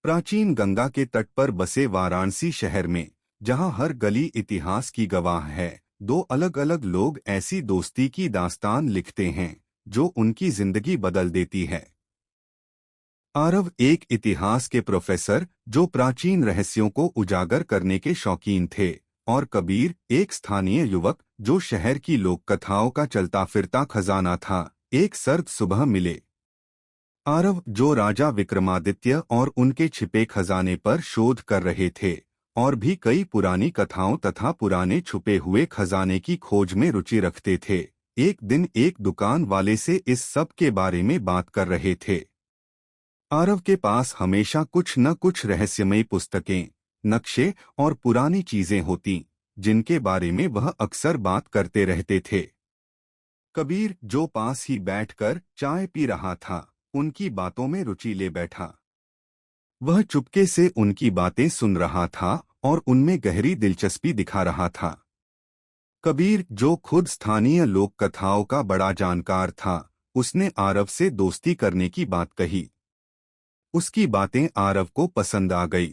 प्राचीन गंगा के तट पर बसे वाराणसी शहर में, जहां हर गली इतिहास की गवाह है, दो अलग अलग लोग ऐसी दोस्ती की दास्तान लिखते हैं जो उनकी जिंदगी बदल देती है। आरव एक इतिहास के प्रोफेसर जो प्राचीन रहस्यों को उजागर करने के शौकीन थे, और कबीर एक स्थानीय युवक जो शहर की लोक कथाओं का चलता फिरता खजाना था। एक सर्द सुबह मिले। आरव जो राजा विक्रमादित्य और उनके छिपे खजाने पर शोध कर रहे थे, और भी कई पुरानी कथाओं तथा पुराने छुपे हुए खजाने की खोज में रुचि रखते थे, एक दिन एक दुकान वाले से इस सब के बारे में बात कर रहे थे। आरव के पास हमेशा कुछ न कुछ रहस्यमयी पुस्तकें, नक्शे और पुरानी चीजें होती, जिनके बारे में वह अक्सर बात करते रहते थे। कबीर जो पास ही बैठकर चाय पी रहा था, उनकी बातों में रुचि ले बैठा। वह चुपके से उनकी बातें सुन रहा था और उनमें गहरी दिलचस्पी दिखा रहा था। कबीर जो खुद स्थानीय लोक कथाओं का बड़ा जानकार था, उसने आरव से दोस्ती करने की बात कही। उसकी बातें आरव को पसंद आ गई।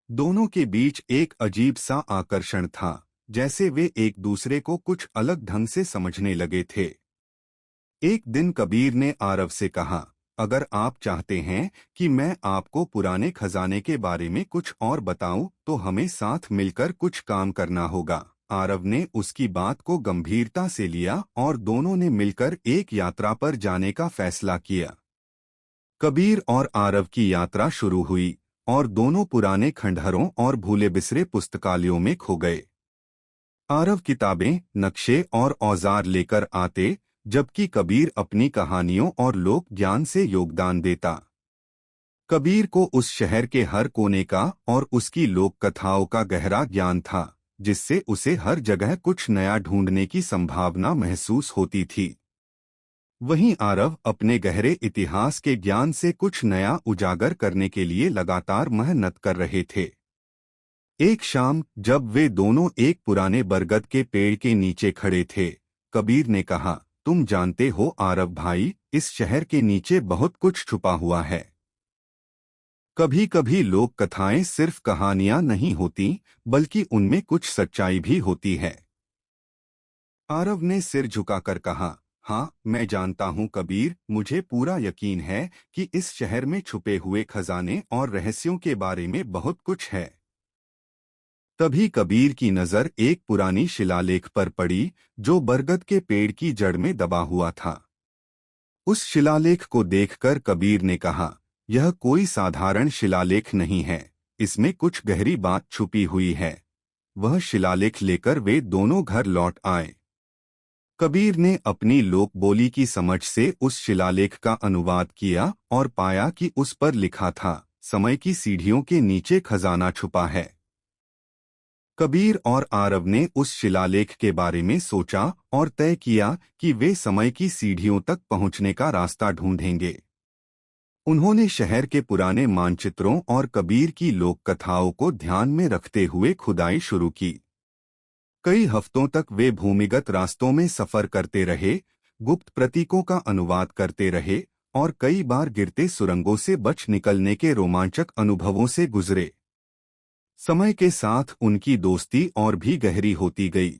दोनों के बीच एक अजीब सा आकर्षण था, जैसे वे एक दूसरे को कुछ अलग ढंग से समझने लगे थे। एक दिन कबीर ने आरव से कहा, अगर आप चाहते हैं कि मैं आपको पुराने खजाने के बारे में कुछ और बताऊं, तो हमें साथ मिलकर कुछ काम करना होगा। आरव ने उसकी बात को गंभीरता से लिया और दोनों ने मिलकर एक यात्रा पर जाने का फैसला किया। कबीर और आरव की यात्रा शुरू हुई और दोनों पुराने खंडहरों और भूले बिसरे पुस्तकालयों में खो गए। आरव किताबें, नक्शे और औजार लेकर आते, जबकि कबीर अपनी कहानियों और लोक ज्ञान से योगदान देता। कबीर को उस शहर के हर कोने का और उसकी लोक कथाओं का गहरा ज्ञान था, जिससे उसे हर जगह कुछ नया ढूंढने की संभावना महसूस होती थी। वहीं आरव अपने गहरे इतिहास के ज्ञान से कुछ नया उजागर करने के लिए लगातार मेहनत कर रहे थे। एक शाम जब वे दोनों एक पुराने बरगद के पेड़ के नीचे खड़े थे, कबीर ने कहा, तुम जानते हो आरव भाई, इस शहर के नीचे बहुत कुछ छुपा हुआ है। कभी कभी लोक कथाएं सिर्फ कहानियां नहीं होती, बल्कि उनमें कुछ सच्चाई भी होती है। आरव ने सिर झुकाकर कहा, हाँ, मैं जानता हूँ कबीर, मुझे पूरा यकीन है कि इस शहर में छुपे हुए खजाने और रहस्यों के बारे में बहुत कुछ है। तभी कबीर की नजर एक पुरानी शिलालेख पर पड़ी, जो बरगद के पेड़ की जड़ में दबा हुआ था। उस शिलालेख को देखकर कबीर ने कहा, यह कोई साधारण शिलालेख नहीं है, इसमें कुछ गहरी बात छुपी हुई है। वह शिलालेख लेकर वे दोनों घर लौट आए। कबीर ने अपनी लोक बोली की समझ से उस शिलालेख का अनुवाद किया और पाया कि उस पर लिखा था, समय की सीढ़ियों के नीचे खजाना छुपा है। कबीर और आरव ने उस शिलालेख के बारे में सोचा और तय किया कि वे समय की सीढ़ियों तक पहुंचने का रास्ता ढूंढेंगे। उन्होंने शहर के पुराने मानचित्रों और कबीर की लोक कथाओं को ध्यान में रखते हुए खुदाई शुरू की। कई हफ्तों तक वे भूमिगत रास्तों में सफर करते रहे, गुप्त प्रतीकों का अनुवाद करते रहे और कई बार गिरते सुरंगों से बच निकलने के रोमांचक अनुभवों से गुजरे। समय के साथ उनकी दोस्ती और भी गहरी होती गई।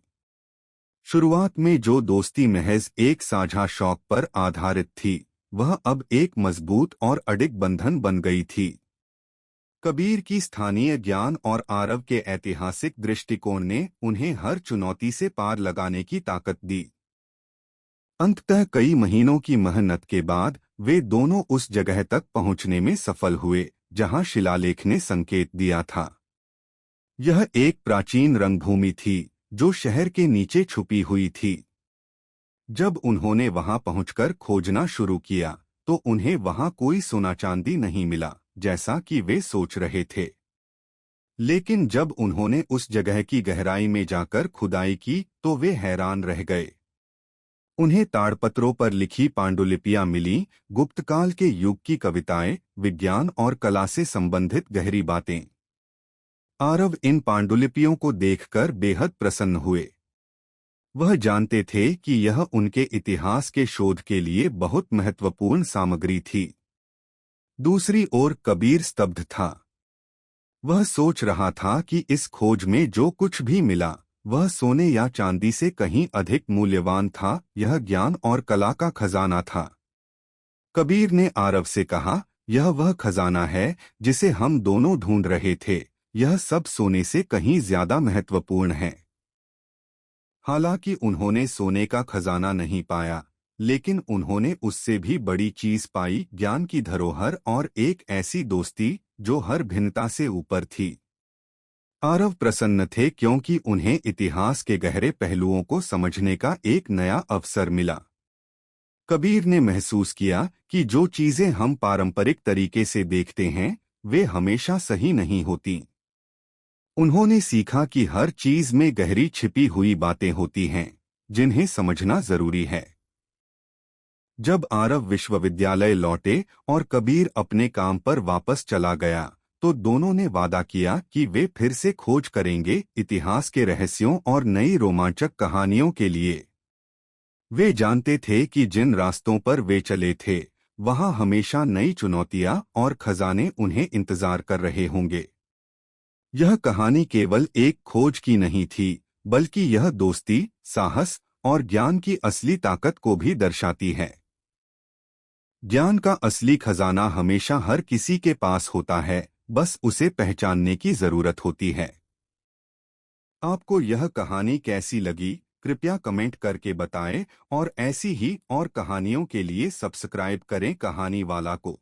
शुरुआत में जो दोस्ती महज एक साझा शौक पर आधारित थी, वह अब एक मजबूत और अडिग बंधन बन गई थी। कबीर की स्थानीय ज्ञान और आरव के ऐतिहासिक दृष्टिकोण ने उन्हें हर चुनौती से पार लगाने की ताकत दी। अंततः कई महीनों की मेहनत के बाद वे दोनों उस जगह तक पहुंचने में सफल हुए, जहां शिलालेख ने संकेत दिया था। यह एक प्राचीन रंगभूमि थी, जो शहर के नीचे छुपी हुई थी। जब उन्होंने वहां पहुंचकर खोजना शुरू किया, तो उन्हें वहां कोई सोना चांदी नहीं मिला, जैसा कि वे सोच रहे थे। लेकिन जब उन्होंने उस जगह की गहराई में जाकर खुदाई की, तो वे हैरान रह गए। उन्हें ताड़पत्रों पर लिखी पांडुलिपियां मिलीं, गुप्तकाल के युग की कविताएं, विज्ञान और कला से संबंधित गहरी बातें। आरव इन पांडुलिपियों को देखकर बेहद प्रसन्न हुए। वह जानते थे कि यह उनके इतिहास के शोध के लिए बहुत महत्वपूर्ण सामग्री थी। दूसरी ओर कबीर स्तब्ध था। वह सोच रहा था कि इस खोज में जो कुछ भी मिला वह सोने या चांदी से कहीं अधिक मूल्यवान था। यह ज्ञान और कला का खजाना था। कबीर ने आरव से कहा, यह वह खजाना है जिसे हम दोनों ढूंढ रहे थे। यह सब सोने से कहीं ज्यादा महत्वपूर्ण है। हालांकि उन्होंने सोने का खजाना नहीं पाया, लेकिन उन्होंने उससे भी बड़ी चीज पाई, ज्ञान की धरोहर और एक ऐसी दोस्ती जो हर भिन्नता से ऊपर थी। आरव प्रसन्न थे क्योंकि उन्हें इतिहास के गहरे पहलुओं को समझने का एक नया अवसर मिला। कबीर ने महसूस किया कि जो चीजें हम पारंपरिक तरीके से देखते हैं वे हमेशा सही नहीं होती। उन्होंने सीखा कि हर चीज में गहरी छिपी हुई बातें होती हैं जिन्हें समझना जरूरी है। जब आरव विश्वविद्यालय लौटे और कबीर अपने काम पर वापस चला गया तो दोनों ने वादा किया कि वे फिर से खोज करेंगे, इतिहास के रहस्यों और नई रोमांचक कहानियों के लिए। वे जानते थे कि जिन रास्तों पर वे चले थे वहां हमेशा नई चुनौतियां और खजाने उन्हें इंतजार कर रहे होंगे। यह कहानी केवल एक खोज की नहीं थी, बल्कि यह दोस्ती, साहस और ज्ञान की असली ताकत को भी दर्शाती है। ज्ञान का असली खजाना हमेशा हर किसी के पास होता है, बस उसे पहचानने की जरूरत होती है। आपको यह कहानी कैसी लगी कृपया कमेंट करके बताएं और ऐसी ही और कहानियों के लिए सब्सक्राइब करें कहानी वाला को।